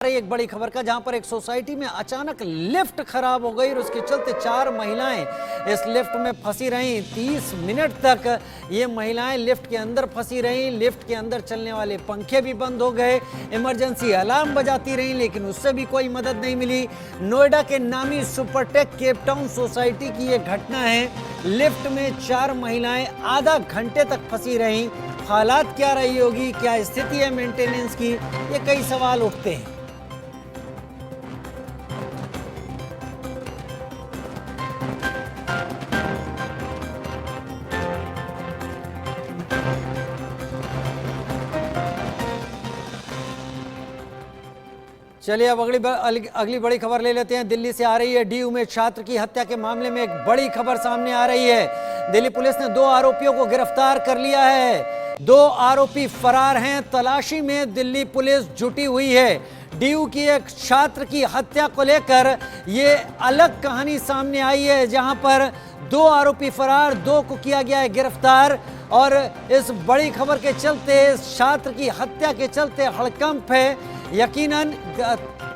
एक बड़ी खबर का, जहां पर एक सोसाइटी में अचानक लिफ्ट खराब हो गई और उसके चलते 4 महिलाएं इस लिफ्ट में फंसी रहीं। 30 मिनट तक ये महिलाएं लिफ्ट के अंदर फंसी रहीं। लिफ्ट के अंदर चलने वाले पंखे भी बंद हो गए, इमरजेंसी अलार्म बजाती रहीं, लेकिन उससे भी कोई मदद नहीं मिली। नोएडा के नामी सुपरटेक केप टाउन सोसाइटी की ये घटना है। लिफ्ट में 4 महिलाएं आधा घंटे तक फंसी रहीं। हालात क्या रही होगी, क्या स्थिति है मेंटेनेंस की, ये कई सवाल उठते हैं। चलिए अब अगली बड़ी खबर ले लेते हैं। दिल्ली से आ रही है। डीयू में छात्र की हत्या के मामले में एक बड़ी खबर सामने आ रही है। दिल्ली पुलिस ने 2 आरोपियों को गिरफ्तार कर लिया है। 2 आरोपी फरार हैं। तलाशी में दिल्ली पुलिस जुटी हुई है। डीयू की एक छात्र की हत्या को लेकर ये अलग कहानी सामने आई है, जहां पर 2 आरोपी फरार, 2 को किया गया है गिरफ्तार। और इस बड़ी खबर के चलते, इस छात्र की हत्या के चलते हड़कंप है। यकीनन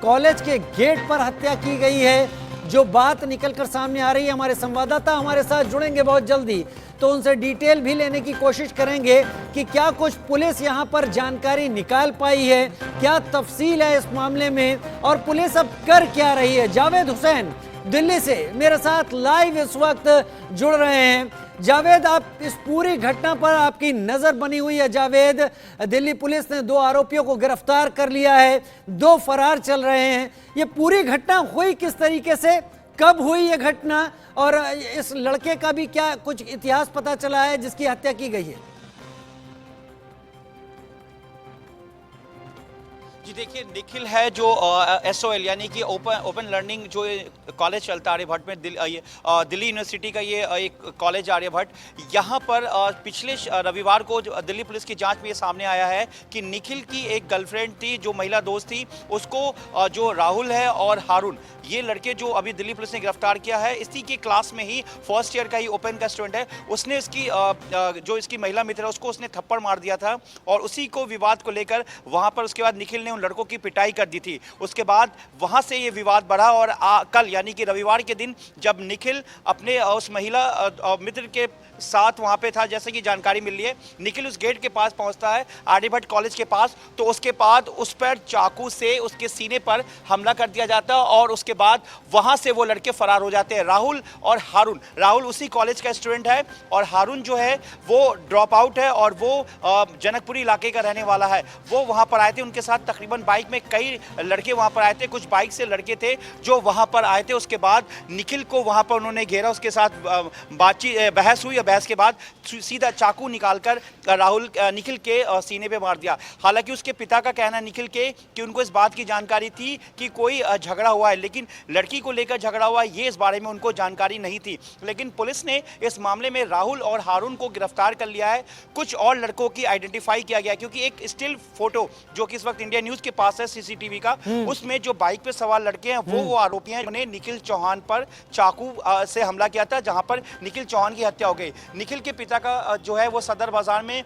कॉलेज के गेट पर हत्या की गई है। जो बात निकलकर सामने आ रही है, हमारे संवाददाता हमारे साथ जुड़ेंगे बहुत जल्दी, तो उनसे डिटेल भी लेने की कोशिश करेंगे कि क्या कुछ पुलिस यहां पर जानकारी निकाल पाई है, क्या तफसील है इस मामले में और पुलिस अब कर क्या रही है। जावेद हुसैन दिल्ली से मेरे साथ लाइव इस वक्त जुड़ रहे हैं। जावेद, आप इस पूरी घटना पर आपकी नजर बनी हुई है। जावेद, दिल्ली पुलिस ने 2 आरोपियों को गिरफ्तार कर लिया है, 2 फरार चल रहे हैं। ये पूरी घटना हुई किस तरीके से, कब हुई ये घटना, और इस लड़के का भी क्या कुछ इतिहास पता चला है जिसकी हत्या की गई है? जी देखिए, निखिल है जो SOL यानी कि ओपन लर्निंग जो कॉलेज चलता है आर्यभट्ट में, दिल्ली यूनिवर्सिटी का ये एक कॉलेज आर्यभट्ट। यहाँ पर पिछले रविवार को जो दिल्ली पुलिस की जांच में ये सामने आया है कि निखिल की एक गर्लफ्रेंड थी, जो महिला दोस्त थी, उसको जो राहुल है और हारून, ये लड़के जो अभी दिल्ली पुलिस ने गिरफ्तार किया है, इसी के क्लास में ही फर्स्ट ईयर का ही ओपन का स्टूडेंट है, उसने इसकी जो इसकी महिला मित्र है उसको उसने थप्पड़ मार दिया था। और उसी को विवाद को लेकर वहाँ पर उसके बाद निखिल ने उन लड़कों की पिटाई कर दी थी। उसके बाद वहां से ये विवाद बढ़ा और कल यानी कि रविवार के दिन जब निखिल अपने उस महिला मित्र के साथ वहां पे था, जैसे कि जानकारी मिल रही है, निखिल उस गेट के पास पहुंचता है आर्यभट्ट कॉलेज के पास, तो उसके बाद उस पर चाकू से उसके सीने पर हमला कर दिया जाता है और उसके बाद वहां से वो लड़के फरार हो जाते हैं, राहुल और हारून। राहुल उसी कॉलेज का स्टूडेंट है और हारून जो है वो ड्रॉप आउट है और वो जनकपुरी इलाके का रहने वाला है। वो वहां पर आए थे, उनके साथ तकरीबन बाइक में कई लड़के वहां पर आए थे, कुछ बाइक से लड़के थे जो वहां पर आए थे। उसके बाद निखिल को वहां पर उन्होंने घेरा, उसके साथ बहस हुई। बहस के बाद सीधा चाकू निकालकर राहुल निखिल के सीने पे मार दिया। हालांकि उसके पिता का कहना है निखिल के कि उनको इस बात की जानकारी थी कि कोई झगड़ा हुआ है, लेकिन लड़की को लेकर झगड़ा हुआ ये इस बारे में उनको जानकारी नहीं थी। लेकिन पुलिस ने इस मामले में राहुल और हारून को गिरफ्तार कर लिया है। कुछ और लड़कों की आइडेंटिफाई किया गया, क्योंकि एक स्टिल फोटो जो कि इस वक्त इंडिया न्यूज के पास है CCTV का, उसमें जो बाइक पे सवार लड़के हैं वो आरोपी हैं जिन्होंने निखिल चौहान पर चाकू से हमला किया था, जहां पर निखिल चौहान की हत्या हो गई। निखिल के पिता का जो है वो सदर बाजार में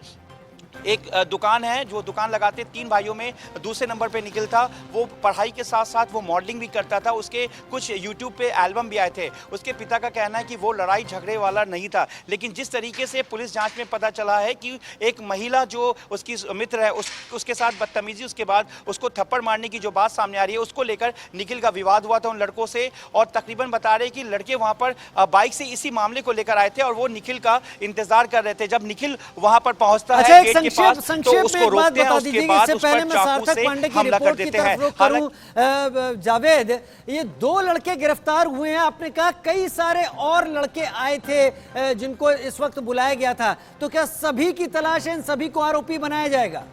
एक दुकान है, जो दुकान लगाते 3 भाइयों में दूसरे नंबर पे निखिल था। वो पढ़ाई के साथ साथ वो मॉडलिंग भी करता था, उसके कुछ यूट्यूब पे एल्बम भी आए थे। उसके पिता का कहना है कि वो लड़ाई झगड़े वाला नहीं था, लेकिन जिस तरीके से पुलिस जांच में पता चला है कि एक महिला जो उसकी मित्र है उसके साथ बदतमीजी, उसके बाद उसको थप्पड़ मारने की जो बात सामने आ रही है, उसको लेकर निखिल का विवाद हुआ था उन लड़कों से। और तकरीबन बता रहे कि लड़के वहां पर बाइक से इसी मामले को लेकर आए थे और वो निखिल का इंतजार कर रहे थे। जब निखिल वहां पर पहुंचता है संक्षेप में एक बात बता दीजिए, इससे पहले मैं सार्थक पांडे की रिपोर्ट की तरफ रुख करूं। जावेद, ये 2 लड़के गिरफ्तार हुए हैं, आपने कहा कई सारे और लड़के आए थे जिनको इस वक्त बुलाया गया था, तो क्या सभी की तलाश है, इन सभी को आरोपी बनाया जाएगा?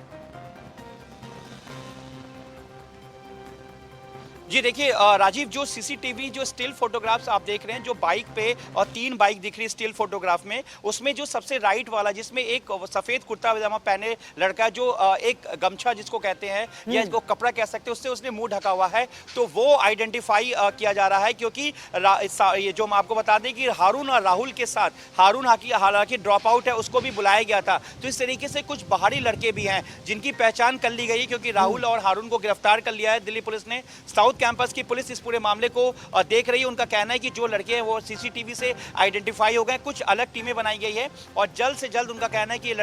जी देखिए राजीव, जो सीसीटीवी जो स्टिल फोटोग्राफ्स आप देख रहे हैं, जो बाइक पे और 3 बाइक दिख रही है स्टिल फोटोग्राफ में, उसमें जो सबसे राइट वाला जिसमें एक सफेद कुर्ता पजामा पहने लड़का जो एक गमछा जिसको कहते हैं या इसको कपड़ा कह सकते हैं, उससे उसने मुंह ढका हुआ है, तो वो आइडेंटिफाई किया जा रहा है क्योंकि ये जो हम आपको बता दें कि हारून और राहुल के साथ, हारून हालांकि ड्रॉप आउट है, उसको भी बुलाया गया था। तो इस तरीके से कुछ बाहरी लड़के भी हैं जिनकी पहचान कर ली गई क्योंकि राहुल और हारून को गिरफ्तार कर लिया है दिल्ली पुलिस ने। साउथ कैंपस की पुलिस इस पूरे मामले को देख रही है। उनका कहना है कि जो लड़के हैं वो सीसीटीवी से आइडेंटिफाई हो गए, कुछ अलग टीमें बनाई गई है और जल्द से जल्द उनका कहना है कि इन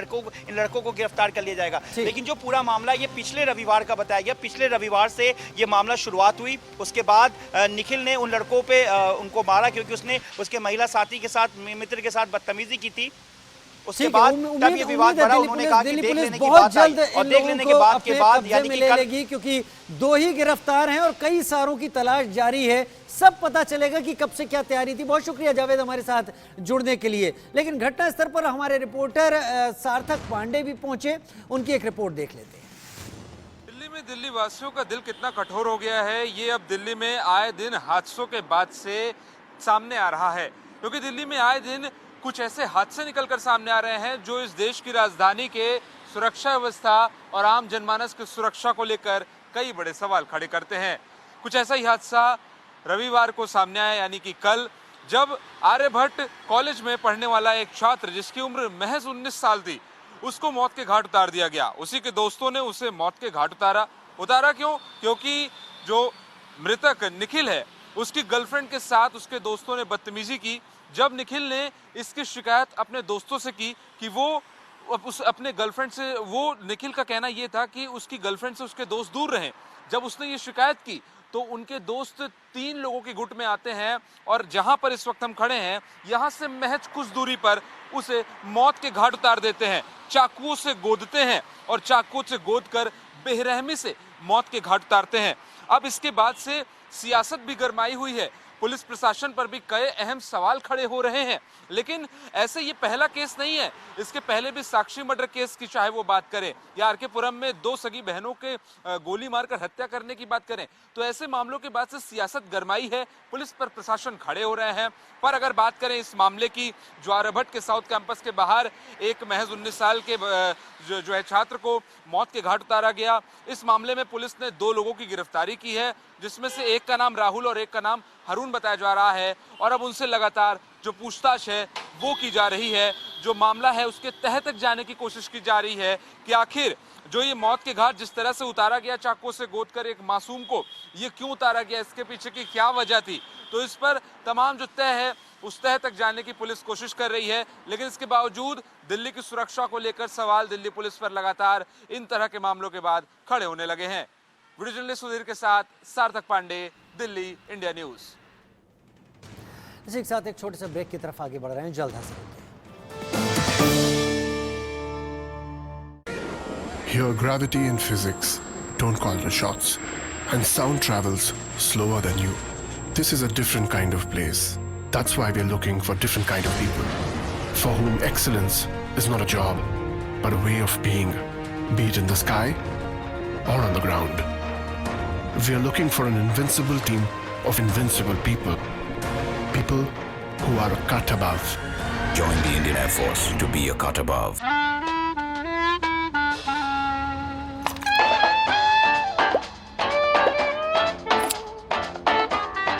लड़कों को गिरफ्तार कर लिया जाएगा। लेकिन जो पूरा मामला ये पिछले रविवार का बताया गया, पिछले रविवार से ये मामला शुरुआत हुई। उसके बाद निखिल ने उन लड़कों पे उनको मारा क्योंकि उसने उसके महिला साथी के साथ, मित्र के साथ बदतमीजी की थी। उसके बाद तब ये विवाद बढ़ा। उन्होंने कहा कि देख लेने की बात आई और देख लेने के बाद यानी कि लेगी क्योंकि 2 ही गिरफ्तार हैं और कई सारों की तलाश जारी है। सब पता चलेगा कि कब से क्या तैयारी थी। बहुत शुक्रिया जावेद हमारे साथ जुड़ने के लिए। लेकिन घटना स्थल पर हमारे रिपोर्टर सार्थक पांडे भी पहुंचे, उनकी एक रिपोर्ट देख लेते हैं। दिल्ली में दिल्ली वासियों का दिल कितना कठोर हो गया है, ये अब दिल्ली में आए दिन हादसों के बाद से सामने आ रहा है। क्योंकि दिल्ली में आए दिन कुछ ऐसे हादसे निकलकर सामने आ रहे हैं जो इस देश की राजधानी के सुरक्षा व्यवस्था और आम जनमानस की सुरक्षा को लेकर कई बड़े सवाल खड़े करते हैं। कुछ ऐसा ही हादसा रविवार को सामने आया, यानी कि कल, जब आर्यभट्ट कॉलेज में पढ़ने वाला एक छात्र जिसकी उम्र महज 19 साल थी, उसको मौत के घाट उतार दिया गया। उसी के दोस्तों ने उसे मौत के घाट उतारा क्यों? क्योंकि जो मृतक निखिल है, उसकी गर्लफ्रेंड के साथ उसके दोस्तों ने बदतमीजी की। जब निखिल ने इसकी शिकायत अपने दोस्तों से की कि वो अपने गर्लफ्रेंड से, वो निखिल का कहना ये था कि उसकी गर्लफ्रेंड से उसके दोस्त दूर रहें। जब उसने ये शिकायत की तो उनके दोस्त 3 लोगों के गुट में आते हैं और जहां पर इस वक्त हम खड़े हैं, यहां से महज कुछ दूरी पर उसे मौत के घाट उतार देते हैं। चाकुओं से गोदते हैं और चाकुओं से गोदकर बेरहमी से मौत के घाट उतारते हैं। अब इसके बाद से सियासत भी गरमाई हुई है। पुलिस प्रशासन पर भी कई अहम सवाल खड़े हो रहे हैं। लेकिन ऐसे ये पहला केस नहीं है। इसके पहले भी साक्षी मर्डर केस की चाहे वो बात करें या आर के पुरम में 2 सगी बहनों के गोली मारकर हत्या करने की बात करें, तो ऐसे मामलों के बाद से सियासत गरमाई है, पुलिस पर प्रशासन खड़े हो रहे हैं। पर अगर बात करें इस मामले की, जो आर्यभट्ट के साउथ कैंपस के बाहर एक महज 19 साल के जो है छात्र को मौत के घाट उतारा गया, इस मामले में पुलिस ने 2 लोगों की गिरफ्तारी की है, जिसमें से एक का नाम राहुल और एक का नाम हारून बताया जा रहा है। और अब उनसे लगातार जो पूछताछ है वो की जा रही है। जो मामला है उसके तह तक जाने की कोशिश की जा रही है कि आखिर जो ये मौत के घाट जिस तरह से उतारा गया चाकुओं से गोदकर एक मासूम को, ये क्यों उतारा गया, इसके पीछे की क्या वजह थी। तो इस पर तमाम जो तय है उस तह तक जाने की पुलिस कोशिश कर रही है। लेकिन इसके बावजूद दिल्ली की सुरक्षा को लेकर सवाल दिल्ली पुलिस पर लगातार इन तरह के मामलों के बाद खड़े होने लगे हैं। वीडियो जर्नलिस्ट सुधीर के साथ सार्थक पांडे, दिल्ली, इंडिया न्यूज। इसी के साथ एक छोटे से ब्रेक की तरफ आगे बढ़ रहे हैं, जल्द हासिल होते हैं। Here, gravity and physics don't call the shots, and sound travels slower than you. This is a different kind of place. That's why we're looking for different kind of people, for whom excellence is not a job, but a way of being, be it in the sky or on the ground. We're looking for an invincible team of invincible people. People who are a cut above. Join the Indian Air Force to be a cut above.